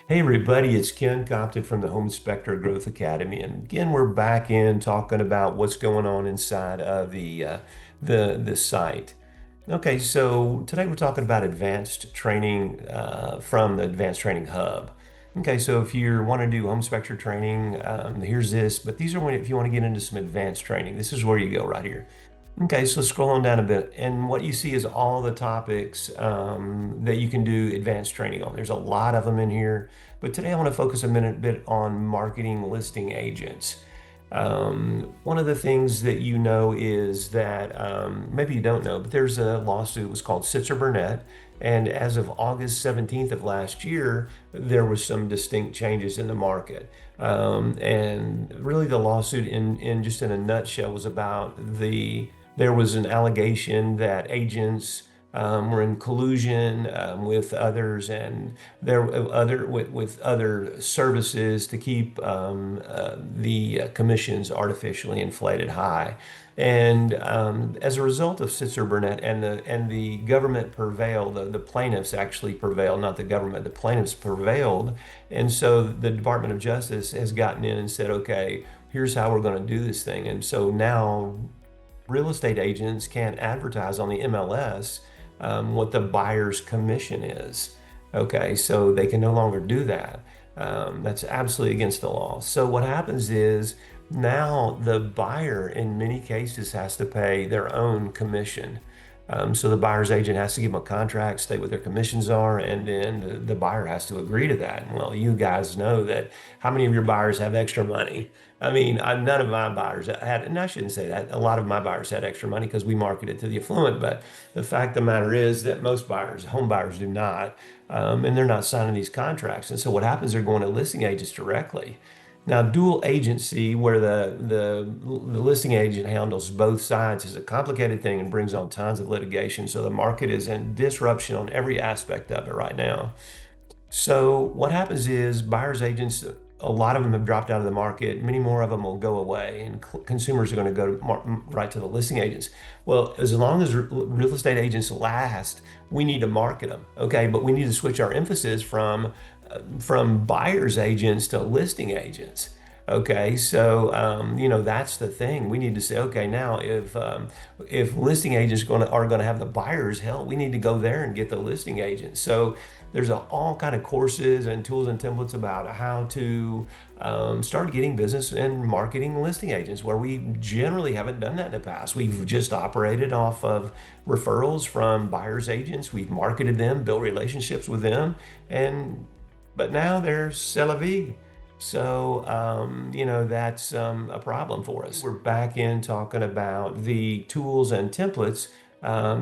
Hey everybody, it's Ken Compton from the Home Inspector Growth Academy, and again we're back in talking about what's going on inside of the site. Okay, so today we're talking about advanced training from the Advanced Training Hub. Okay, so if you want to do home inspector training, here's this, but these are when if you want to get into some advanced training, this is where you go right here. Okay, so scroll on down a bit, and what you see is all the topics that you can do advanced training on. There's a lot of them in here, but today I want to focus a bit on marketing listing agents. One of the things that you know is that maybe you don't know, but there's a lawsuit. It was called Sitzer Burnett, and as of August 17th of last year, there was some distinct changes in the market. And really, the lawsuit, in just in a nutshell, was about there was an allegation that agents were in collusion with others and with other services to keep the commissions artificially inflated high. And as a result of Sitzer Burnett and the government prevailed, the plaintiffs actually prevailed, not the government, the plaintiffs prevailed. And so the Department of Justice has gotten in and said, okay, here's how we're going to do this thing. And so now real estate agents can't advertise on the MLS what the buyer's commission is. Okay, so they can no longer do that. That's absolutely against the law. So what happens is now the buyer in many cases has to pay their own commission. So the buyer's agent has to give them a contract, state what their commissions are, and then the buyer has to agree to that. And well, you guys know that how many of your buyers have extra money? I mean, none of my buyers had, and I shouldn't say that. A lot of my buyers had extra money because we marketed to the affluent. But the fact of the matter is that most buyers, home buyers, do not, and they're not signing these contracts. And so what happens? They're going to listing agents directly. Now, dual agency, where the listing agent handles both sides, is a complicated thing and brings on tons of litigation. So the market is in disruption on every aspect of it right now. So what happens is buyers agents, a lot of them have dropped out of the market. Many more of them will go away, and consumers are going to go right to the listing agents. Well, as long as real estate agents last, we need to market them, okay? But we need to switch our emphasis from buyers agents to listing agents. Okay, so that's the thing. We need to say, okay, now if listing agents are going to have the buyers, hell, we need to go there and get the listing agents. So there's all kind of courses and tools and templates about how to start getting business and marketing listing agents, where we generally haven't done that in the past. We've just operated off of referrals from buyers agents. We've marketed them, built relationships with them, but now they're c'est la vie. So, that's a problem for us. We're back in talking about the tools and templates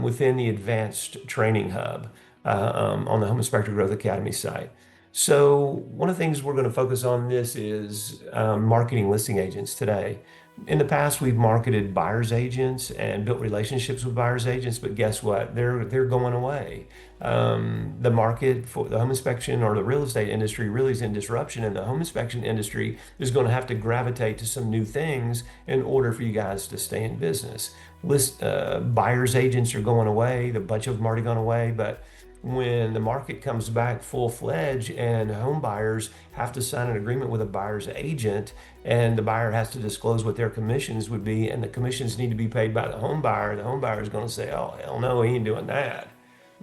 within the Advanced Training Hub on the Home Inspector Growth Academy site. So one of the things we're going to focus on this is marketing listing agents today. In the past, we've marketed buyer's agents and built relationships with buyer's agents, but guess what? They're going away. The market for the home inspection or the real estate industry really is in disruption, and the home inspection industry is going to have to gravitate to some new things in order for you guys to stay in business. Buyer's agents are going away. A bunch of them already gone away, but when the market comes back full-fledged and home buyers have to sign an agreement with a buyer's agent, and the buyer has to disclose what their commissions would be, and the commissions need to be paid by the home buyer is going to say, oh, hell no, he ain't doing that.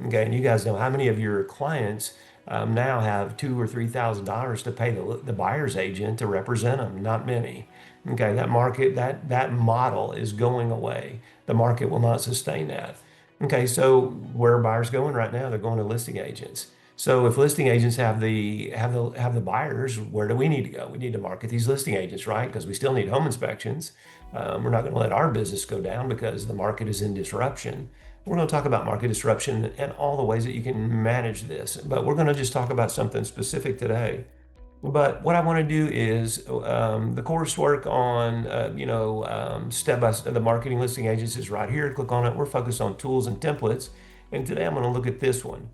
Okay, and you guys know how many of your clients now have $2,000 or $3,000 to pay the buyer's agent to represent them? Not many. Okay, that model is going away. The market will not sustain that. Okay, so where are buyers going right now? They're going to listing agents. So if listing agents have the buyers, where do we need to go? We need to market these listing agents, right? Because we still need home inspections. We're not going to let our business go down because the market is in disruption. We're going to talk about market disruption and all the ways that you can manage this, but we're going to just talk about something specific today. But what I want to do is the coursework on, step by step, the marketing listing agents is right here. Click on it. We're focused on tools and templates. And today I'm going to look at this one.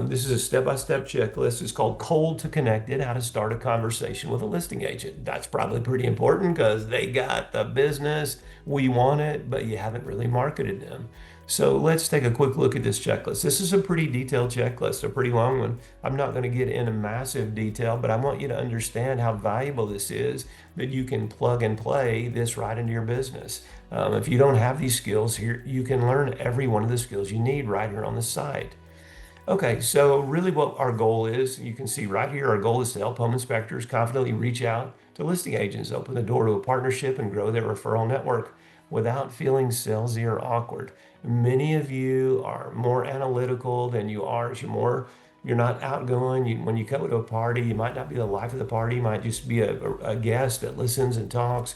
This is a step-by-step checklist. It's called Cold to Connected, how to start a conversation with a listing agent. That's probably pretty important because they got the business. We want it, but you haven't really marketed them. So let's take a quick look at this checklist. This is a pretty detailed checklist, a pretty long one. I'm not going to get into massive detail, but I want you to understand how valuable this is, that you can plug and play this right into your business. If you don't have these skills here, you can learn every one of the skills you need right here on the site. Okay, so really what our goal is, you can see right here, our goal is to help home inspectors confidently reach out to listing agents, open the door to a partnership, and grow their referral network without feeling salesy or awkward. Many of you are more analytical than you are. You're not outgoing. When you come to a party, you might not be the life of the party. You might just be a guest that listens and talks.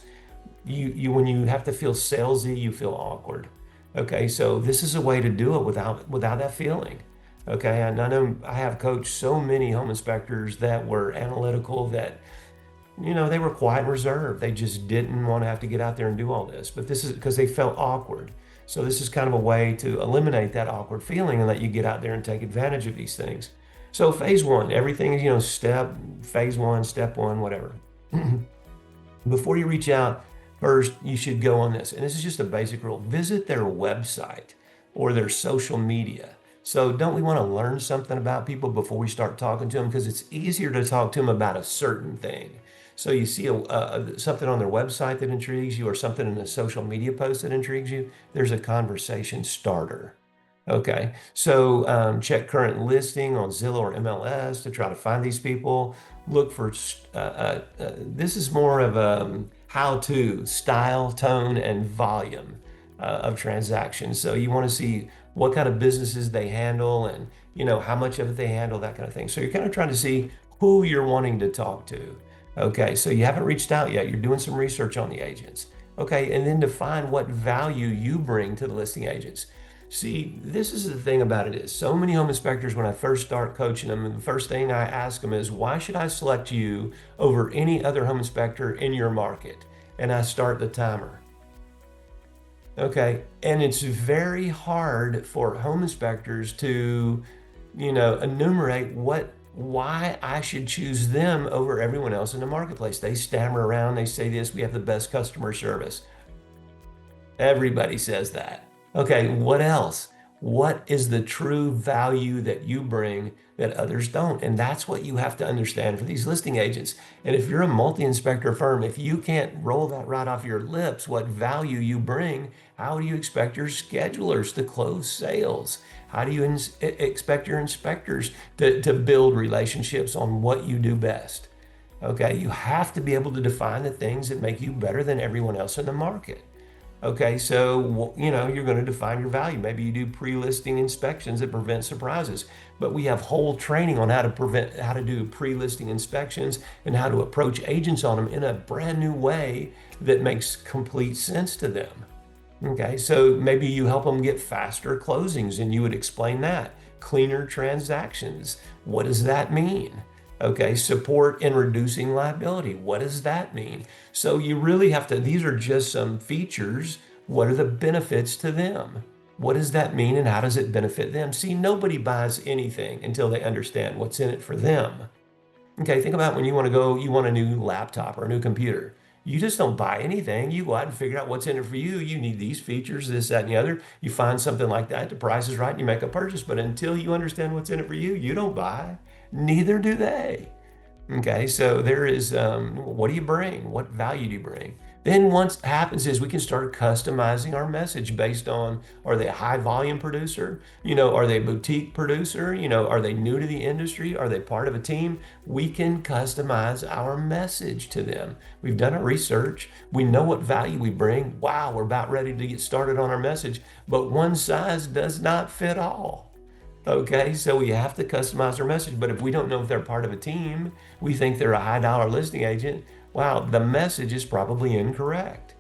When you have to feel salesy, you feel awkward. Okay, so this is a way to do it without that feeling. Okay, and I know I have coached so many home inspectors that were analytical, that they were quiet and reserved. They just didn't want to have to get out there and do all this. But this is because they felt awkward. So this is kind of a way to eliminate that awkward feeling and let you get out there and take advantage of these things. So phase one, everything is, phase one, step one, whatever. Before you reach out, first, you should go on this. And this is just a basic rule. Visit their website or their social media. So don't we want to learn something about people before we start talking to them? Because it's easier to talk to them about a certain thing. So you see something on their website that intrigues you, or something in a social media post that intrigues you, there's a conversation starter. Okay, so check current listing on Zillow or MLS to try to find these people. Look for, this is more of a how-to, style, tone, and volume of transactions. So you want to see what kind of businesses they handle, and how much of it they handle, that kind of thing. So you're kind of trying to see who you're wanting to talk to. Okay, so you haven't reached out yet. You're doing some research on the agents. Okay, and then define what value you bring to the listing agents. See, this is the thing about it is, so many home inspectors, when I first start coaching them, the first thing I ask them is, why should I select you over any other home inspector in your market? And I start the timer. Okay, and it's very hard for home inspectors to, enumerate why I should choose them over everyone else in the marketplace. They stammer around, they say this, we have the best customer service. Everybody says that. Okay, what else? What is the true value that you bring that others don't? And that's what you have to understand for these listing agents. And if you're a multi-inspector firm, if you can't roll that right off your lips, what value you bring, how do you expect your schedulers to close sales? How do you expect your inspectors to build relationships on what you do best? Okay, you have to be able to define the things that make you better than everyone else in the market. Okay, so you're going to define your value. Maybe you do pre-listing inspections that prevent surprises, but we have whole training on how to do pre-listing inspections and how to approach agents on them in a brand new way that makes complete sense to them. Okay, so maybe you help them get faster closings, and you would explain that. Cleaner transactions, what does that mean? Okay, support in reducing liability. What does that mean? So you really have to, these are just some features. What are the benefits to them? What does that mean, and how does it benefit them? See, nobody buys anything until they understand what's in it for them. Okay, think about when you want a new laptop or a new computer. You just don't buy anything. You go out and figure out what's in it for you. You need these features, this, that, and the other. You find something like that, the price is right, and you make a purchase. But until you understand what's in it for you, you don't buy. Neither do they. Okay, so there is, what do you bring? What value do you bring? Then what happens is we can start customizing our message based on, are they a high volume producer? Are they a boutique producer? Are they new to the industry? Are they part of a team? We can customize our message to them. We've done our research. We know what value we bring. Wow, we're about ready to get started on our message, but one size does not fit all. Okay, so we have to customize our message. But if we don't know if they're part of a team, we think they're a high dollar listing agent, wow, the message is probably incorrect.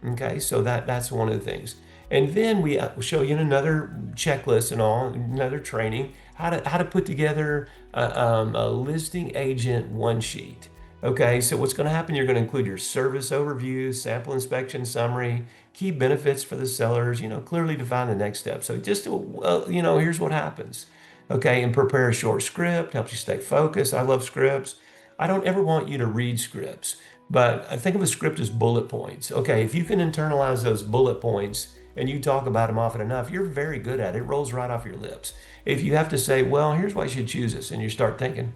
Okay, so that's one of the things. And then we show you in another checklist and all, another training, how to put together a listing agent one sheet. Okay, so what's going to happen, you're going to include your service overview, sample inspection summary, key benefits for the sellers, clearly define the next step. So just, here's what happens. Okay, and prepare a short script, helps you stay focused. I love scripts. I don't ever want you to read scripts, but I think of a script as bullet points. Okay, if you can internalize those bullet points and you talk about them often enough, you're very good at it. It rolls right off your lips. If you have to say, well, here's why you should choose this, and you start thinking,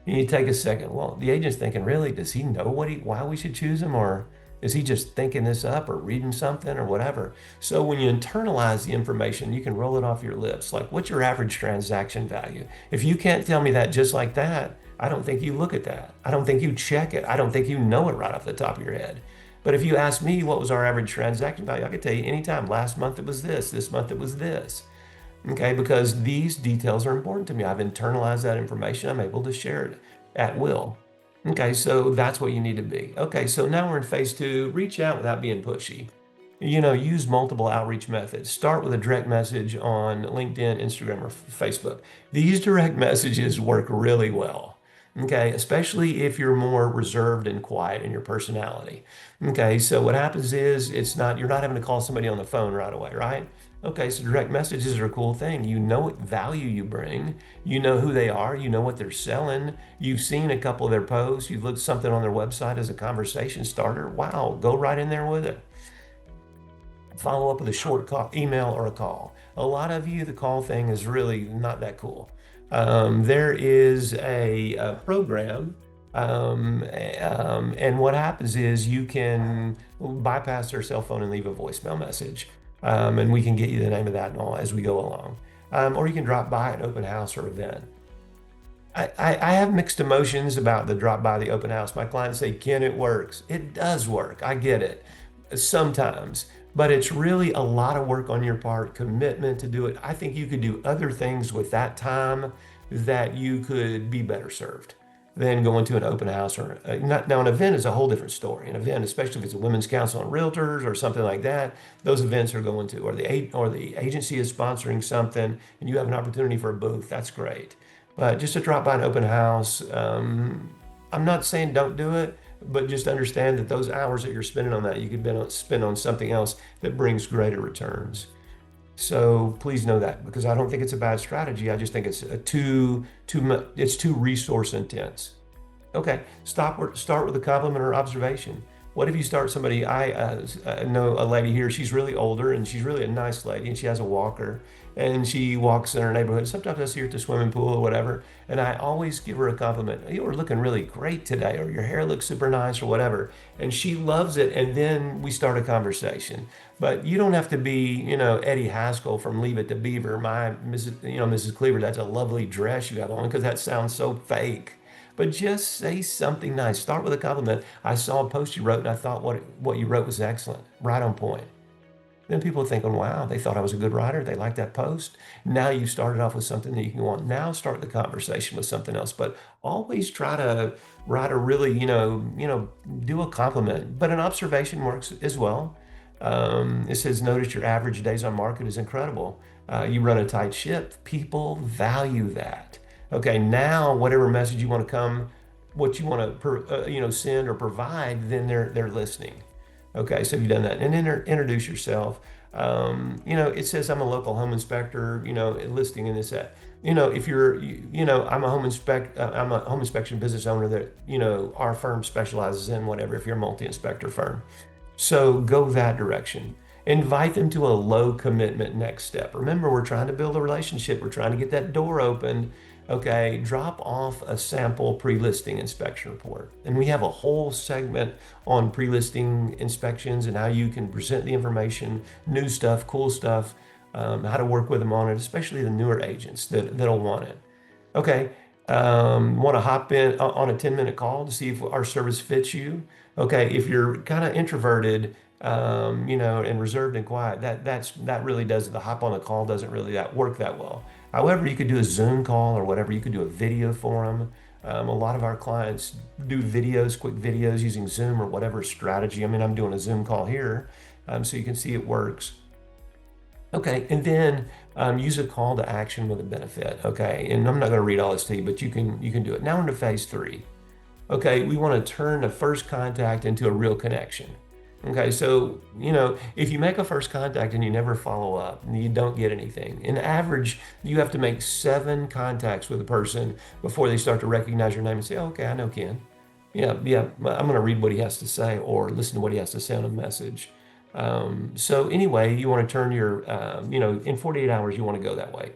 and you take a second, well, the agent's thinking, really, does he know why we should choose him? Or is he just thinking this up or reading something or whatever? So when you internalize the information, you can roll it off your lips. Like, what's your average transaction value? If you can't tell me that just like that, I don't think you look at that. I don't think you check it. I don't think you know it right off the top of your head. But if you ask me what was our average transaction value, I could tell you anytime. Last month it was this month it was this. Okay, because these details are important to me. I've internalized that information. I'm able to share it at will. Okay, so that's what you need to be. Okay, so now we're in phase two. Reach out without being pushy. Use multiple outreach methods. Start with a direct message on LinkedIn, Instagram, or Facebook. These direct messages work really well. Okay, especially if you're more reserved and quiet in your personality. Okay, so what happens is you're not having to call somebody on the phone right away, right? Okay, so direct messages are a cool thing. You know what value you bring. You know who they are. You know what they're selling. You've seen a couple of their posts. You've looked something on their website as a conversation starter. Wow, go right in there with it. Follow up with a short email or a call. A lot of you, the call thing is really not that cool. There is a program, and what happens is you can bypass their cell phone and leave a voicemail message, and we can get you the name of that and all as we go along. Or you can drop by an open house or event. I have mixed emotions about the drop by the open house. My clients say, Ken, it works. It does work. I get it sometimes, but it's really a lot of work on your part, commitment to do it. I think you could do other things with that time that you could be better served than going to an open house or now an event is a whole different story. An event, especially if it's a women's council on realtors or something like that, those events are going to, or the agency is sponsoring something and you have an opportunity for a booth. That's great. But just to drop by an open house, I'm not saying don't do it, but just understand that those hours that you're spending on that, you could spend on something else that brings greater returns. So please know that because I don't think it's a bad strategy. I just think it's it's too resource intense. Okay, start with a compliment or observation. What if you start somebody? I know a lady here. She's really older and she's really a nice lady, and she has a walker, and she walks in her neighborhood. Sometimes I see her at the swimming pool or whatever, and I always give her a compliment. You were looking really great today, or your hair looks super nice, or whatever. And she loves it, and then we start a conversation. But you don't have to be, Eddie Haskell from Leave It to Beaver. My Mrs. Cleaver, that's a lovely dress you have on, because that sounds so fake. But just say something nice. Start with a compliment. I saw a post you wrote, and I thought what you wrote was excellent, right on point. Then people are thinking, wow, they thought I was a good writer. They liked that post. Now you started off with something that you can go on. Now start the conversation with something else. But always try to write a really, do a compliment. But an observation works as well. It says, notice your average days on market is incredible. You run a tight ship. People value that. Okay, now whatever message you want to what you want to, send or provide, then they're listening. Okay, so you've done that, and introduce yourself. It says I'm a local home inspector. Listing in this that. If I'm I'm a home inspection business owner that our firm specializes in whatever. If you're a multi-inspector firm, so go that direction. Invite them to a low commitment next step. Remember, we're trying to build a relationship. We're trying to get that door open. Okay, drop off a sample pre-listing inspection report. And we have a whole segment on pre-listing inspections and how you can present the information, new stuff, cool stuff, how to work with them on it, especially the newer agents that'll want it. Okay, want to hop in on a 10-minute call to see if our service fits you? Okay, if you're kind of introverted, and reserved and quiet, that really doesn't, the hop on a call doesn't really work that well. However, you could do a Zoom call or whatever. You could do a video for them. A lot of our clients do videos, quick videos using Zoom or whatever strategy. I mean, I'm doing a Zoom call here, so you can see it works. Okay, and then use a call to action with a benefit. Okay, and I'm not going to read all this to you, but you can do it. Now we're into phase 3. Okay, we want to turn the first contact into a real connection. Okay, so, if you make a first contact and you never follow up and you don't get anything, in average, you have to make 7 contacts with a person before they start to recognize your name and say, oh, okay, I know Ken. Yeah, I'm going to read what he has to say or listen to what he has to say on a message. So anyway, you want to turn your, in 48 hours, you want to go that way.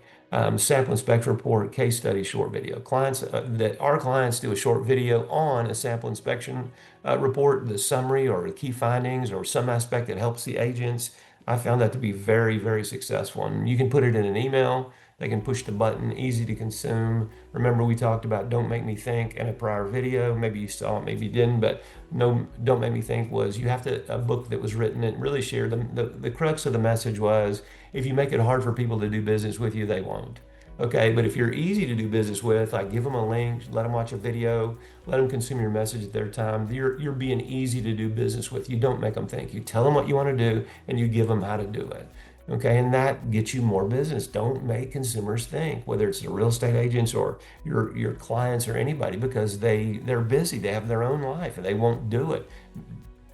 Sample inspection report, case study, short video. Clients that our clients do a short video on a sample inspection report, the summary or the key findings or some aspect that helps the agents. I found that to be very, very successful. And you can put it in an email. They can push the button, easy to consume. Remember, we talked about Don't Make Me Think in a prior video. Maybe you saw it, maybe you didn't, but no, Don't Make Me Think was you have to, a book that was written and really shared. The crux of the message was if you make it hard for people to do business with you, they won't. Okay, but if you're easy to do business with, like give them a link, let them watch a video, let them consume your message at their time. You're being easy to do business with. You don't make them think. You tell them what you want to do and you give them how to do it. Okay, and that gets you more business. Don't make consumers think, whether it's the real estate agents or your clients or anybody, because they're busy. They have their own life and they won't do it.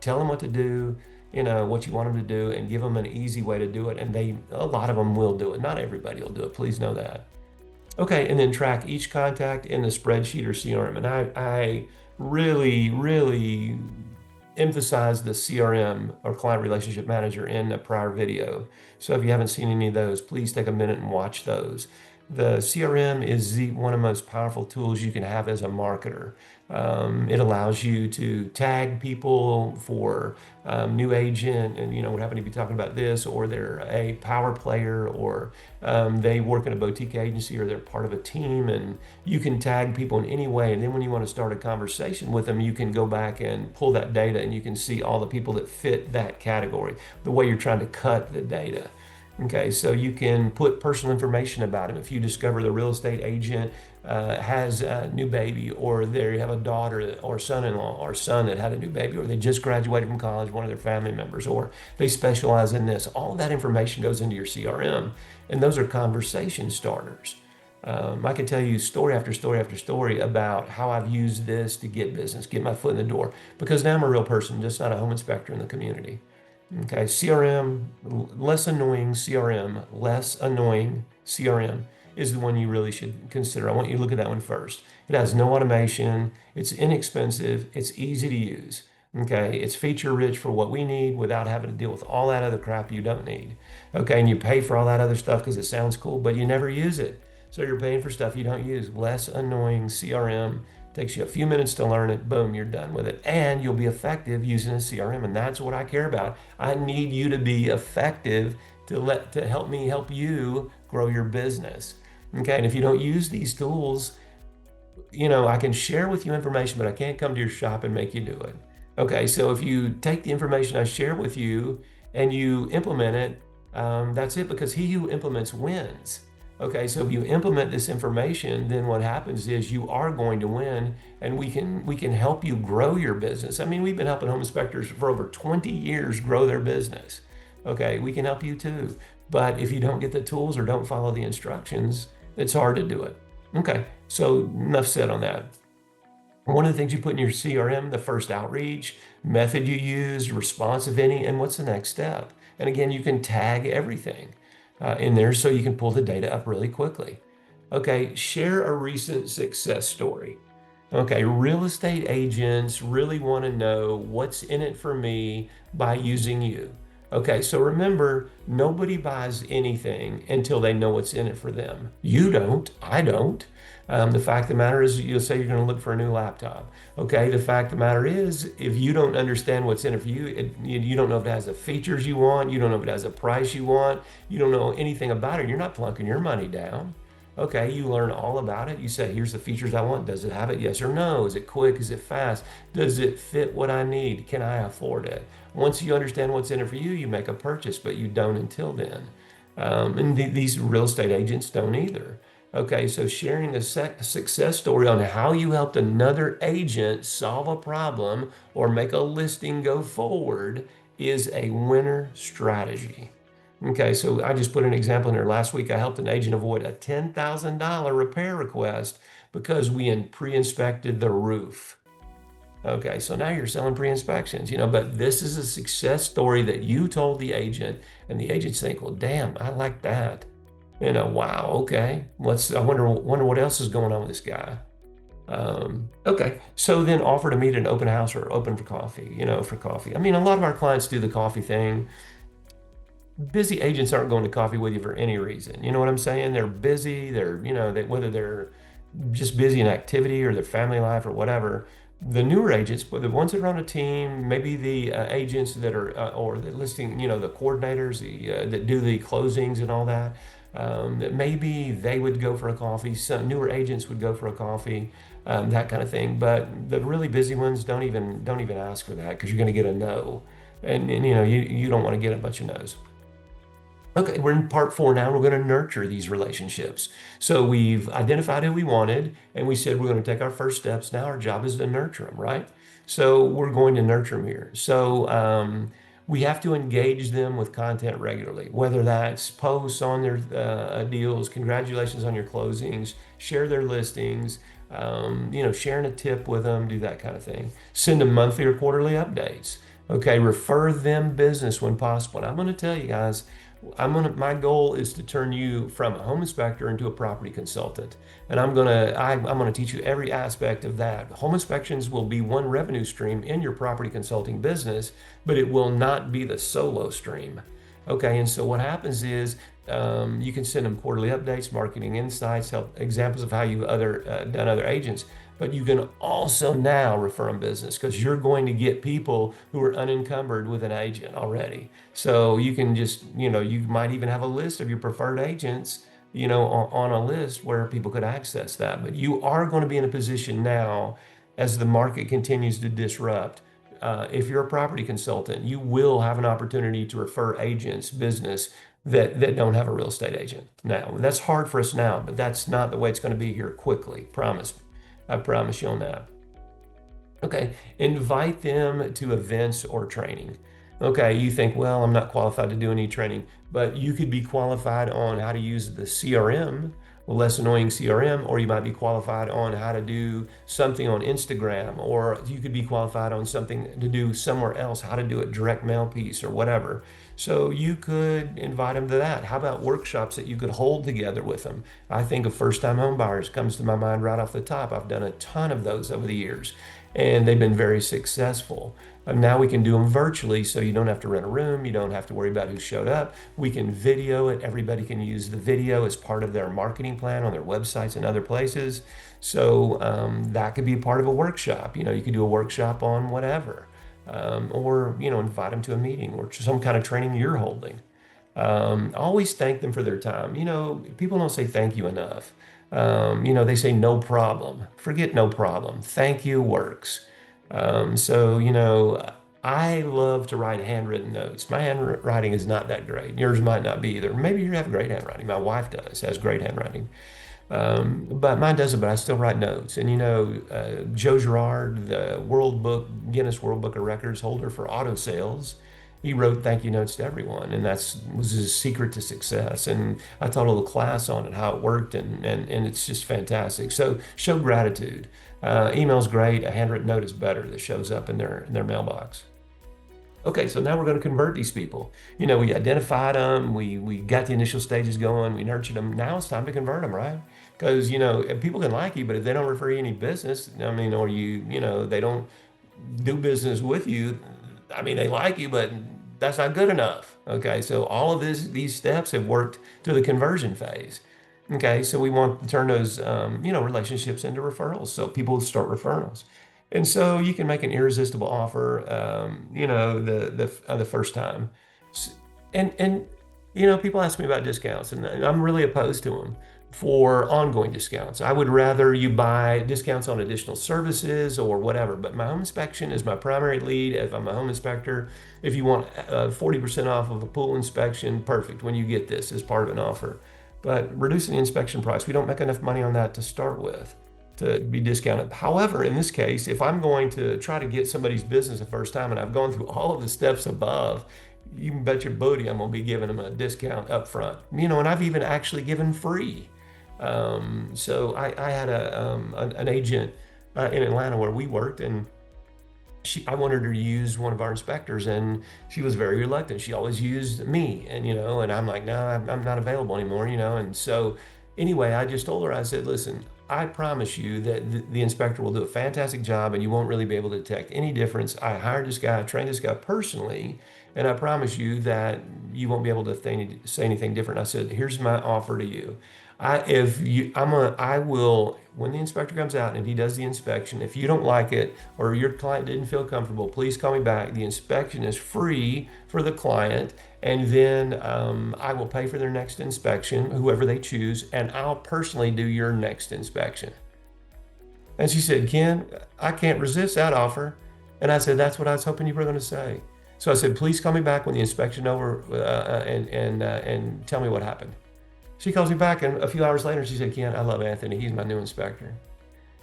Tell them what to do, what you want them to do, and give them an easy way to do it. And a lot of them will do it. Not everybody will do it. Please know that. Okay, and then track each contact in the spreadsheet or CRM. And I really, really emphasize the CRM or client relationship manager in a prior video. So if you haven't seen any of those, please take a minute and watch those. The CRM is one of the most powerful tools you can have as a marketer. It allows you to tag people for new agent, and would happen to be talking about this, or they're a power player, or they work in a boutique agency, or they're part of a team, and you can tag people in any way. And then when you want to start a conversation with them, you can go back and pull that data, and you can see all the people that fit that category, the way you're trying to cut the data. Okay, so you can put personal information about them. If you discover the real estate agent has a new baby, or they have a daughter or son-in-law or son that had a new baby, or they just graduated from college, one of their family members, or they specialize in this, all that information goes into your CRM, and those are conversation starters. I can tell you story after story after story about how I've used this to get business, get my foot in the door, because now I'm a real person, just not a home inspector in the community. Okay, CRM, less annoying CRM is the one you really should consider. I want you to look at that one first. It has no automation, it's inexpensive, it's easy to use. Okay, it's feature rich for what we need without having to deal with all that other crap you don't need. Okay, and you pay for all that other stuff because it sounds cool, but you never use it. So you're paying for stuff you don't use. Less annoying CRM. Takes you a few minutes to learn it. Boom, you're done with it. And you'll be effective using a CRM. And that's what I care about. I need you to be effective to help me help you grow your business. Okay. And if you don't use these tools, I can share with you information, but I can't come to your shop and make you do it. Okay. So if you take the information I share with you and you implement it, that's it, because he who implements wins. Okay, so if you implement this information, then what happens is you are going to win, and we can help you grow your business. I mean, we've been helping home inspectors for over 20 years grow their business. Okay, we can help you too. But if you don't get the tools or don't follow the instructions, it's hard to do it. Okay, so enough said on that. One of the things you put in your CRM, the first outreach, method you use, response of any, and what's the next step. And again, you can tag everything in there so you can pull the data up really quickly. Okay, share a recent success story. Okay, real estate agents really want to know what's in it for me by using you. Okay, so remember, nobody buys anything until they know what's in it for them. You don't, I don't. The fact of the matter is, you'll say you're going to look for a new laptop. Okay, the fact of the matter is, if you don't understand what's in it for you, you don't know if it has the features you want, you don't know if it has the price you want, you don't know anything about it, you're not plunking your money down. Okay, you learn all about it. You say, here's the features I want. Does it have it? Yes or no? Is it quick? Is it fast? Does it fit what I need? Can I afford it? Once you understand what's in it for you, you make a purchase, but you don't until then. And these real estate agents don't either. Okay, so sharing a success story on how you helped another agent solve a problem or make a listing go forward is a winner strategy. Okay, so I just put an example in there. Last week, I helped an agent avoid a $10,000 repair request because we pre-inspected the roof. Okay, so now you're selling pre-inspections, but this is a success story that you told the agent, and the agents think, well, damn, I like that. Wow, okay. I wonder what else is going on with this guy. Okay, so then offer to meet an open house or open for coffee, for coffee. I mean, a lot of our clients do the coffee thing. Busy agents aren't going to coffee with you for any reason. You know what I'm saying? They're busy. Whether they're just busy in activity or their family life or whatever. The newer agents, but the ones that are on a team, maybe the agents that are or the listing, the coordinators, that do the closings and all that. That maybe they would go for a coffee. Some newer agents would go for a coffee, that kind of thing. But the really busy ones don't even ask for that because you're going to get a no, and you don't want to get a bunch of no's. Okay, we're in part four now. We're going to nurture these relationships. So we've identified who we wanted, and we said we're going to take our first steps. Now our job is to nurture them, right? So we're going to nurture them here. So we have to engage them with content regularly, whether that's posts on their deals, congratulations on your closings, share their listings, sharing a tip with them, do that kind of thing. Send them monthly or quarterly updates. Okay, refer them business when possible. And I'm going to tell you guys, my goal is to turn you from a home inspector into a property consultant. And I'm gonna teach you every aspect of that. Home inspections will be one revenue stream in your property consulting business, but it will not be the solo stream. Okay, and so what happens is you can send them quarterly updates, marketing insights, help examples of how you've done other agents. But you can also now refer them business because you're going to get people who are unencumbered with an agent already. So you can just, you might even have a list of your preferred agents, on a list where people could access that. But you are going to be in a position now as the market continues to disrupt. If you're a property consultant, you will have an opportunity to refer agents business that don't have a real estate agent now. That's hard for us now, but that's not the way it's going to be here quickly. Promise. I promise you on that. Okay, invite them to events or training. Okay, you think, well, I'm not qualified to do any training, but you could be qualified on how to use the CRM, well, less annoying CRM, or you might be qualified on how to do something on Instagram, or you could be qualified on something to do somewhere else, how to do a direct mail piece or whatever. So you could invite them to that. How about workshops that you could hold together with them? I think of first-time home buyers comes to my mind right off the top. I've done a ton of those over the years, and they've been very successful. Now we can do them virtually, so you don't have to rent a room. You don't have to worry about who showed up. We can video it. Everybody can use the video as part of their marketing plan on their websites and other places. So that could be part of a workshop. You could do a workshop on whatever, or invite them to a meeting or some kind of training you're holding. Always thank them for their time. People don't say thank you enough. They say no problem. Forget no problem. Thank you works. I love to write handwritten notes. My handwriting is not that great. Yours might not be either. Maybe you have great handwriting. My wife has great handwriting. But mine doesn't, but I still write notes. And Joe Girard, the Guinness World Book of Records holder for auto sales, he wrote thank you notes to everyone, and that was his secret to success. And I taught a little class on it, how it worked, and it's just fantastic. So show gratitude. Email's great. A handwritten note is better that shows up in their mailbox. Okay, so now we're going to convert these people. We identified them, we got the initial stages going, we nurtured them. Now it's time to convert them, right? Because people can like you, but if they don't refer you any business, I mean, or they don't do business with you, I mean, they like you, but that's not good enough. Okay, so all of these steps have worked to the conversion phase. Okay, so we want to turn those relationships into referrals, so people start referrals, and so you can make an irresistible offer, the first time, and people ask me about discounts, and I'm really opposed to them for ongoing discounts. I would rather you buy discounts on additional services or whatever, but my home inspection is my primary lead. If I'm a home inspector, if you want 40% off of a pool inspection, perfect when you get this as part of an offer. But reducing the inspection price, we don't make enough money on that to start with to be discounted. However, in this case, if I'm going to try to get somebody's business the first time and I've gone through all of the steps above, you can bet your booty I'm going to be giving them a discount up front. And I've even actually given free. So I had an agent in Atlanta where we worked, and I wanted her to use one of our inspectors, and she was very reluctant. She always used me, and I'm like, no, I'm not available anymore. And so anyway, I just told her, I said, listen, I promise you that the inspector will do a fantastic job and you won't really be able to detect any difference. I hired this guy, I trained this guy personally, and I promise you that you won't be able to say anything different. I said, here's my offer to you. I will, when the inspector comes out and if he does the inspection, if you don't like it or your client didn't feel comfortable, please call me back. The inspection is free for the client, and then I will pay for their next inspection, whoever they choose, and I'll personally do your next inspection. And she said, Ken, I can't resist that offer. And I said, that's what I was hoping you were going to say. So I said, please call me back when the inspection over and tell me what happened. She calls me back, and a few hours later, she said, Ken, I love Anthony. He's my new inspector.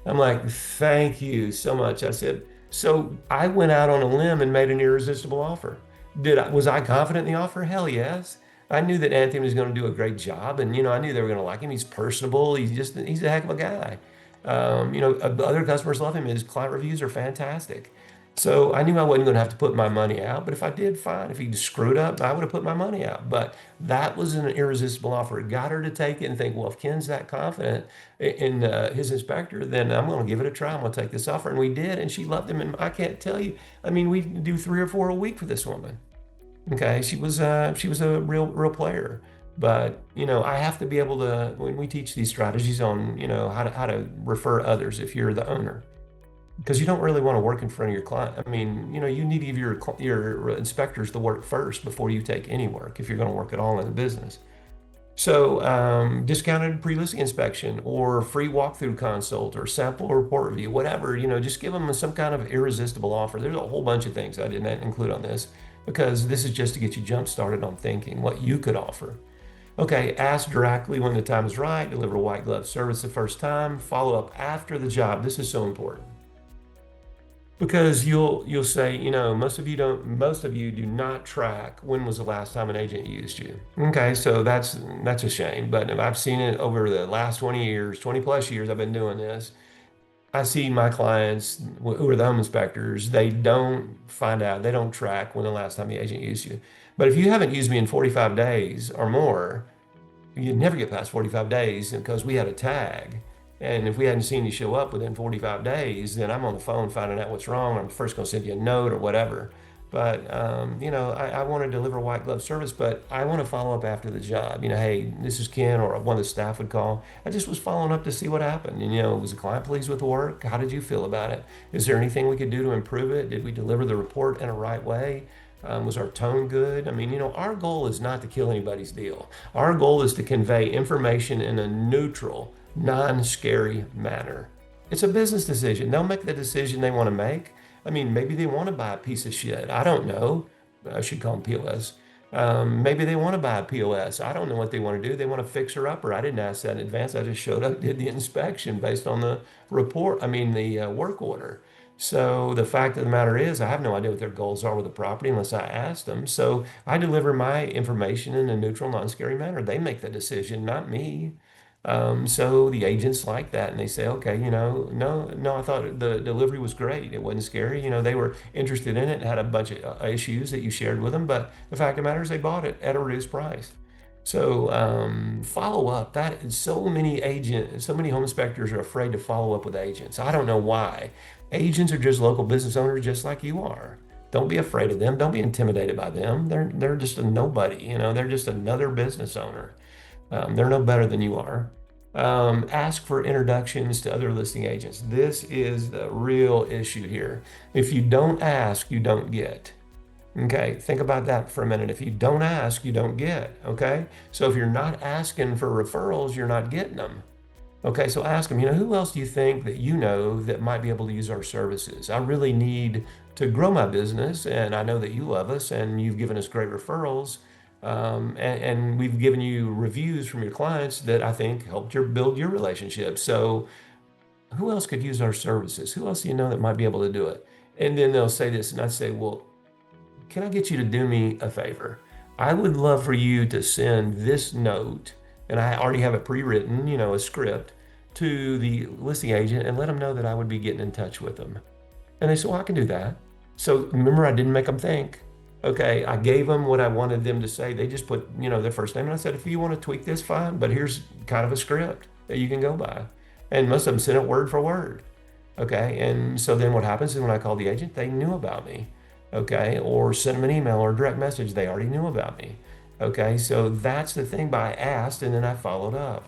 I'm like, thank you so much. I said, so I went out on a limb and made an irresistible offer. Was I confident in the offer? Hell yes. I knew that Anthony was going to do a great job, and I knew they were going to like him. He's personable. He's a heck of a guy. Other customers love him. His client reviews are fantastic. So I knew I wasn't going to have to put my money out, but if I did, fine. If he screwed up, I would have put my money out. But that was an irresistible offer. It got her to take it and think, well, if Ken's that confident in his inspector, then I'm going to give it a try. I'm going to take this offer. And we did, and she loved him. And I can't tell you, I mean, we do 3 or 4 a week for this woman. Okay, she was a real player. But I have to be able to, when we teach these strategies on how to refer others if you're the owner, because you don't really want to work in front of your client. I mean, you need to give your inspectors the work first before you take any work if you're going to work at all in the business. So discounted pre-listing inspection or free walkthrough consult or sample report review, whatever, just give them some kind of irresistible offer. There's a whole bunch of things I didn't include on this because this is just to get you jump started on thinking what you could offer. Okay, ask directly when the time is right, deliver white glove service the first time, follow up after the job. This is so important. Because you'll say, most of you do not track when was the last time an agent used you. Okay, so that's a shame. But I've seen it over the last 20 years, 20 plus years I've been doing this. I see my clients who are the home inspectors, they don't find out, they don't track when the last time the agent used you. But if you haven't used me in 45 days or more, you'd never get past 45 days because we had a tag. And if we hadn't seen you show up within 45 days, then I'm on the phone finding out what's wrong. I'm first going to send you a note or whatever. But, I want to deliver white glove service, but I want to follow up after the job. Hey, this is Ken, or one of the staff would call. I just was following up to see what happened. And, was the client pleased with the work? How did you feel about it? Is there anything we could do to improve it? Did we deliver the report in a right way? Was our tone good? I mean, our goal is not to kill anybody's deal. Our goal is to convey information in a neutral, non-scary manner. It's a business decision. They'll make the decision they want to make. I mean, maybe they want to buy a piece of shit. I don't know. I should call them POS. Maybe they want to buy a POS. I don't know what they want to do. They want to fix her up, or I didn't ask that in advance. I just showed up, did the inspection based on the report. The work order. So the fact of the matter is, I have no idea what their goals are with the property unless I ask them. So I deliver my information in a neutral, non-scary manner. They make the decision, not me. So the agents like that, and they say, okay, no, I thought the delivery was great. It wasn't scary. They were interested in it and had a bunch of issues that you shared with them. But the fact of the matter is they bought it at a reduced price. So follow up. So many home inspectors are afraid to follow up with agents. I don't know why. Agents are just local business owners just like you are. Don't be afraid of them. Don't be intimidated by them. They're just a nobody. They're just another business owner. They're no better than you are. Ask for introductions to other listing agents. This is the real issue here. If you don't ask, you don't get. Okay, think about that for a minute. If you don't ask, you don't get. Okay, so if you're not asking for referrals, you're not getting them. Okay, so ask them, who else do you think that might be able to use our services? I really need to grow my business, and I know that you love us and you've given us great referrals. And we've given you reviews from your clients that I think helped build your relationship. So who else could use our services? Who else do you know that might be able to do it? And then they'll say this, and I say, well, can I get you to do me a favor? I would love for you to send this note, and I already have it pre-written, a script, to the listing agent and let them know that I would be getting in touch with them. And they said, well, I can do that. So remember, I didn't make them think. Okay, I gave them what I wanted them to say. They just put, their first name. And I said, if you want to tweak this, fine. But here's kind of a script that you can go by. And most of them sent it word for word. Okay. And so then what happens is when I called the agent, they knew about me. Okay. Or sent them an email or a direct message, they already knew about me. Okay. So that's the thing, but I asked and then I followed up.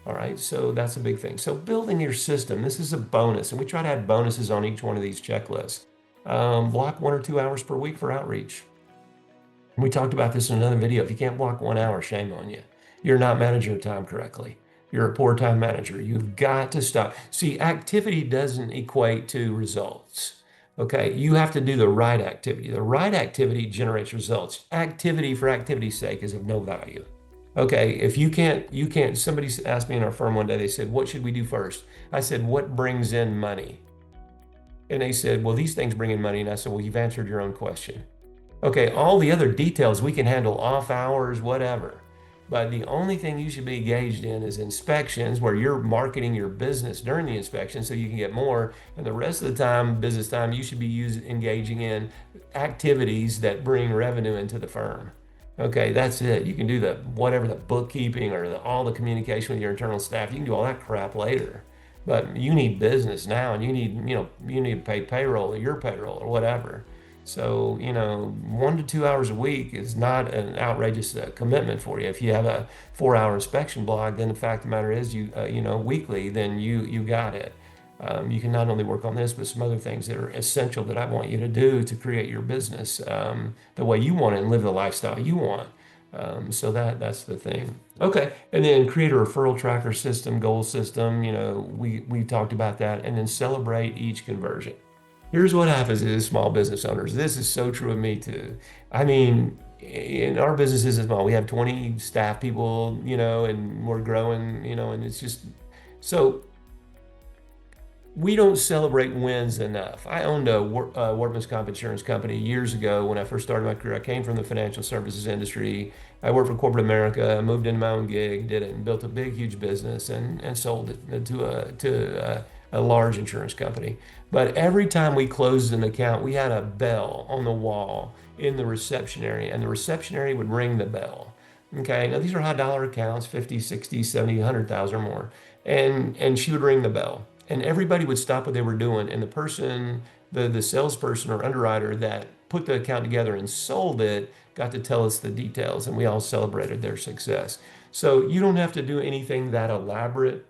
All right. So that's a big thing. So building your system, this is a bonus. And we try to add bonuses on each one of these checklists. Block 1 or 2 hours per week for outreach. We talked about this in another video. If you can't block 1 hour, shame on you. You're not managing your time correctly. You're a poor time manager. You've got to stop. See, activity doesn't equate to results. Okay, you have to do the right activity. The right activity generates results. Activity for activity's sake is of no value. Okay, if you can't, somebody asked me in our firm one day, they said, what should we do first? I said, what brings in money? And they said, well, these things bring in money. And I said, well, you've answered your own question. Okay, all the other details we can handle off hours, whatever. But the only thing you should be engaged in is inspections where you're marketing your business during the inspection so you can get more. And the rest of the time, business time, you should be engaging in activities that bring revenue into the firm. Okay, that's it. You can do the whatever the bookkeeping or all the communication with your internal staff. You can do all that crap later. But you need business now and you need to pay payroll or your payroll or whatever. So, 1 to 2 hours a week is not an outrageous commitment for you. If you have a 4 hour inspection block, then the fact of the matter is weekly, then you got it. You can not only work on this, but some other things that are essential that I want you to do to create your business the way you want it and live the lifestyle you want. So that's the thing. Okay, and then create a referral tracker system, goal system. We talked about that, and then celebrate each conversion. Here's what happens as small business owners. This is so true of me too. I mean, in our businesses as well, we have 20 staff people, and we're growing, and it's just so we don't celebrate wins enough. I owned a workman's comp insurance company years ago when I first started my career. I came from the financial services industry. I worked for corporate America. I moved into my own gig, did it, and built a big, huge business and sold it to a large insurance company. But every time we closed an account, we had a bell on the wall in the reception area, and the reception area would ring the bell. Okay, now these are high dollar accounts, 50, 60, 70, 100,000 or more. And she would ring the bell. And everybody would stop what they were doing. And the person, the salesperson or underwriter that put the account together and sold it got to tell us the details, and we all celebrated their success. So you don't have to do anything that elaborate.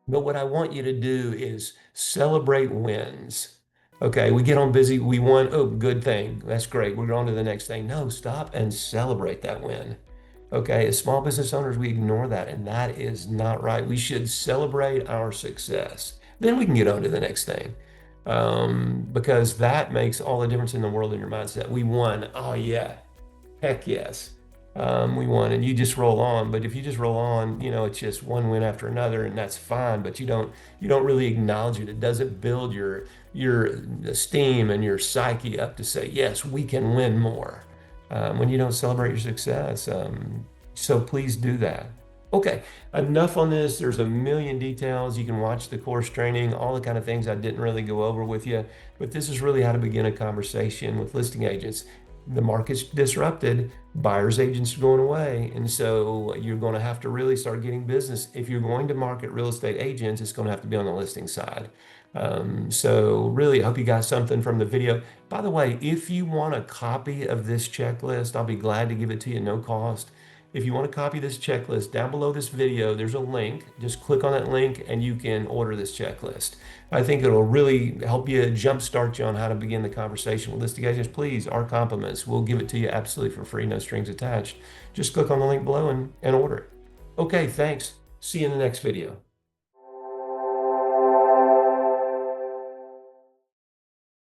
But what I want you to do is celebrate wins. Okay, we get on busy, we won, oh, good thing. That's great. We're on to the next thing. No, stop and celebrate that win. Okay, as small business owners, we ignore that, and that is not right. We should celebrate our success. Then we can get on to the next thing. Because that makes all the difference in the world in your mindset. We won. Oh, yeah. Heck yes. We won, and you just roll on. But if you just roll on, it's just one win after another, and that's fine. But you don't really acknowledge it. It doesn't build your esteem and your psyche up to say, yes, we can win more. When you don't celebrate your success. So please do that. Okay, enough on this. There's a million details. You can watch the course training, all the kind of things I didn't really go over with you. But this is really how to begin a conversation with listing agents. The market's disrupted, buyers agents are going away. And so you're going to have to really start getting business. If you're going to market real estate agents, it's going to have to be on the listing side. So really, I hope you got something from the video. By the way, if you want a copy of this checklist, I'll be glad to give it to you, no cost. If you want to copy this checklist, down below this video, there's a link. Just click on that link and you can order this checklist. I think it'll really help you jumpstart you on how to begin the conversation with listing agents. Please, our compliments. We'll give it to you absolutely for free, no strings attached. Just click on the link below and order it. Okay, thanks. See you in the next video.